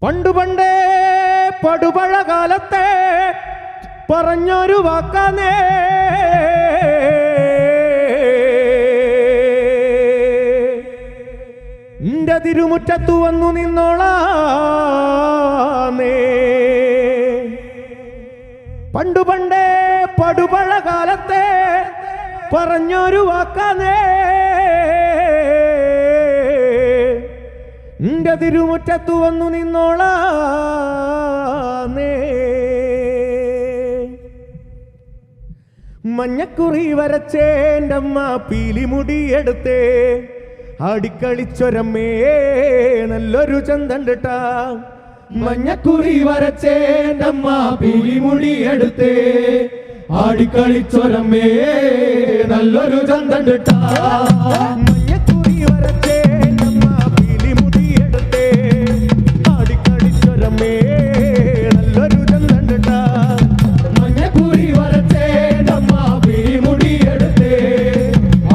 പണ്ടു പണ്ടേ പടുപഴ കാലത്തെ പറഞ്ഞൊരു വാക്കാനേ നിന്റെ തിരുമുറ്റത്തു വന്നു നിന്നോളാനേ. പണ്ടു പണ്ടേ പടുപഴ കാലത്തെ പറഞ്ഞൊരു വാക്കാനേ നിന്റെ തിരുമുറ്റത്തു വന്നു നിന്നോളാനേ. മഞ്ഞക്കുറി വരച്ചേൻ്റമ്മ പീലിമുടിയെടുത്തേ ആടിക്കളിച്ചൊരമ്മേ നല്ലൊരു ചന്തണ്ടിട്ടാ. മഞ്ഞക്കുറി വരച്ചേൻ്റമ്മ പീലിമുടിയെടുത്തേ ആടിക്കളിച്ചൊരമ്മേ നല്ലൊരു ചന്തണ്ടിട്ടാ. മഞ്ഞക്കുറി വരച്ചേൻ്റമ്മ പീലിമുടിയെടുത്തേ ആടിക്കളിച്ചൊരമ്മേ നല്ലൊരു ചന്തണ്ടിട്ടാ. മഞ്ഞക്കുറി വരച്ചേൻ്റമ്മ പീലിമുടിയെടുത്തേ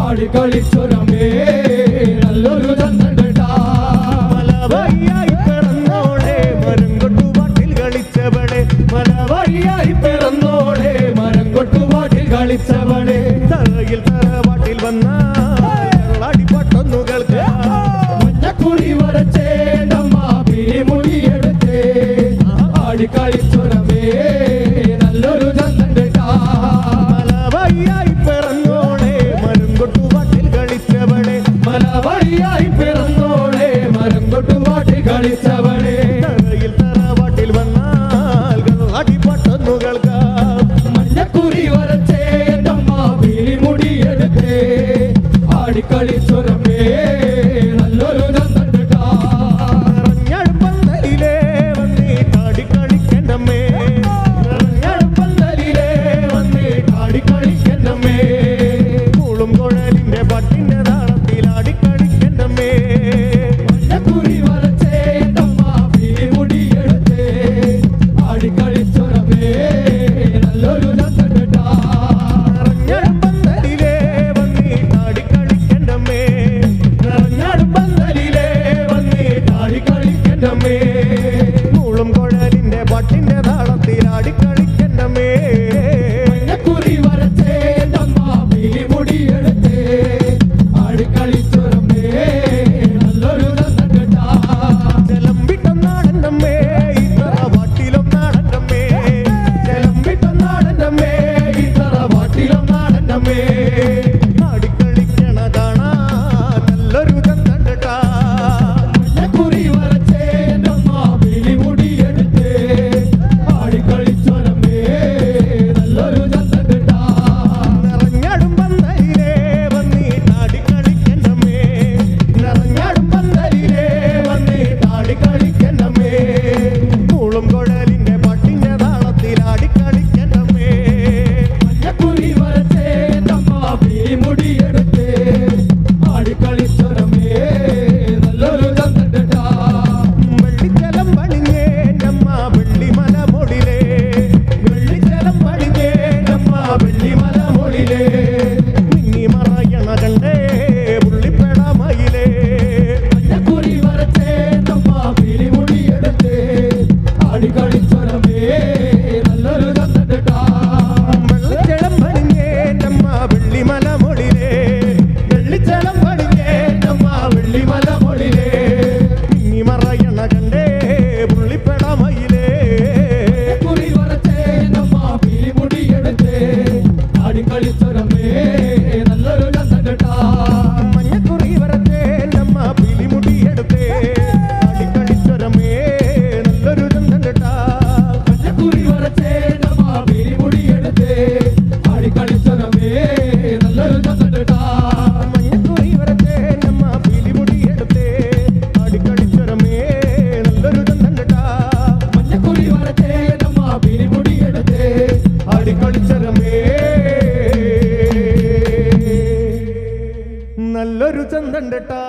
ആടിക്കളിച്ചൊരമ്മേ നല്ലൊരു ചന്തണ്ടിട്ടാ. മലവഴിയായി പിറന്നോളെ മരം കൊട്ടുപാട്ടിൽ കളിച്ചവളെ, മലവഴിയായി പിറന്നോളെ മരം കൊട്ടുപാട്ടിൽ കളിച്ചവളെ, തറയിൽ തറവാട്ടിൽ വന്ന അടിപൊട്ടൊന്നു കേൾക്കാം. മഞ്ഞക്കുറി വരച്ചേൻ്റമ്മ പീലിമുടിയെടുത്തേ ആടിക്കളിച്ചൊരമ്മേ നല്ലൊരു ചന്തണ്ടിട്ടാ. മലവഴിയായി പിറന്നോളെ മരം കൊട്ടുപാട്ടിൽ കളിച്ചവളെ, മലവഴിയായി പിറന്നോളെ മരം കൊട്ടുപാട്ടിൽ കളിച്ചവളെ, തറയിൽ തറവാട്ടിൽ വന്നാൽ അടിപൊട്ടൊന്നു കേൾക്കാം. മഞ്ഞക്കുറി വരച്ചേൻ്റമ്മ പീലിമുടിയെടുത്തേ ആടിക്കളിച്ചൊരമ്മേ നല്ലൊരു ചന്തണ്ടിട്ടാ. നിറഞ്ഞടുപ്പന്തലിലേ വന്നിട്ടാടിക്കളിക്കണ്ടമ്മേ, നിറഞ്ഞടുപ്പന്തലിലേ വന്നിട്ടാടിക്കളിക്കണ്ടമ്മേ, കൂളും കുഴലിന്റെ പട്ടിന്റെ താളത്തിൽ ആടിക്കളിക്കണ്ടമ്മേ. മഞ്ഞക്കുറി വരച്ചേൻ്റമ്മ പീലിമുടിയെടുത്തേ ആടിക്കളിച്ചൊരമ്മേ നല്ലൊരു ചന്തണ്ടിട്ടാ. നിറഞ്ഞടുപ്പന്തലിലേ വന്നിട്ടാടിക്കളിക്കണ്ടമ്മേ, നിറഞ്ഞടുപ്പന്തലിലേ വന്നിട്ടാടിക്കളിക്കണ്ടമ്മേ, കൂളും കുഴലിന്റെ പട്ടിന്റെ താളത്തിൽ ആടിക്കളിക്കണ്ടമ്മേ. മഞ്ഞക്കുറി വരച്ചേൻ്റമ്മ പീലിമുടിയെടുത്തേ ആടിക്കളിച്ചൊരമ്മേ നല്ലൊരു ചന്തണ്ടിട്ടാ. ചെലമ്പിട്ടൊന്നാടണ്ടമ്മേ ഈ തറവാട്ടിലൊന്നാടണ്ടമ്മേ, ചെലമ്പിട്ടൊന്നാടണ്ടമ്മേ ഈ തറവാട്ടിലൊന്നാടണ്ടമ്മേ, ആടിക്കളിക്കണ കാണാൻ നല്ലൊരു ചന്തണ്ടിട്ടാ. മഞ്ഞക്കുറി വരച്ചേൻ്റമ്മ പീലിമുടിയെടുത്തേ ആടിക്കളിച്ചൊരമ്മേ നല്ലൊരു ചന്തണ്ടിട്ടാ. നിറഞ്ഞടും പന്തലിലേ വന്നിട്ടാടിക്കളിക്കണ്ടമ്മേ, നിറഞ്ഞടുപ്പന്തലിലേ വന്നിട്ടാടിക്കളിക്കണ്ടമ്മേ, കൂളും കുഴലിന്റെ പട്ടിന്റെ താളത്തിൽ ആടിക്കളിക്കണ്ടമ്മേ. മഞ്ഞക്കുറി വരച്ചേൻ്റമ്മ പീലിമുടിയെടുത്തേ ആടിക്കളിച്ചൊരമ്മേ നല്ലൊരു ചന്തണ്ടിട്ടാ. വെള്ളിച്ചലം പണിഞ്ഞേൻ്റമ്മ വെള്ളിമല മുടിലേ, വെള്ളിച്ചലം പണിഞ്ഞേൻ്റമ്മ വെള്ളിമല മുകളിലേ, മിന്നി മറയണ കണ്ടേ പുള്ളിപ്പെടാമയിലേ. മഞ്ഞക്കുറി വരച്ചേൻ്റമ്മ പീലിമുടിയെടുത്തേ ആടിക്കളിച്ചൊരമ്മേ നല്ലൊരു ചന്തണ്ടിട്ടാ. വെള്ളിച്ചലം പണിഞ്ഞേൻ്റമ്മ വെള്ളിമല മുടിലേ, വെള്ളിച്ചലം പണിഞ്ഞേൻ്റമ്മ വെള്ളിമല മുകളിലേ, മിന്നി മറയണ കണ്ടേ പുള്ളിപ്പെടാമയിലേ. കുറി വരച്ചേൻ്റമ്മ പീലിമുടിയെടുത്തേ ആടിക്കളിച്ചൊരമ്മേ നല്ലൊരു ചന്തണ്ടിട്ടാ. മഞ്ഞക്കുറി വരച്ചേൻ്റമ്മ പിലിമുടിയെടുത്തേ ആടിക്കളിച്ചൊരമ്മേ നല്ലൊരു ചന്തണ്ടിട്ടാ. മഞ്ഞക്കുറി വരച്ചേൻ്റമ്മ പീലിമുടിയെടുത്തേ ആടിക്കളിച്ചൊരമ്മേ നല്ലൊരു ചന്തണ്ടിട്ടാ. മഞ്ഞക്കുറി വരച്ചേൻ്റമ്മ പിലിമുടിയെടുത്തേ ആടിക്കളിച്ചൊരമ്മേ നല്ലൊരു ചന്തണ്ടിട്ടാ. മഞ്ഞക്കുറി വരച്ചേൻ്റമ്മ പീലിമുടിയെടുത്തേ ആടിക്കളിച്ചൊരമ്മേ നല്ലൊരു ചന്തണ്ടിട്ടാ.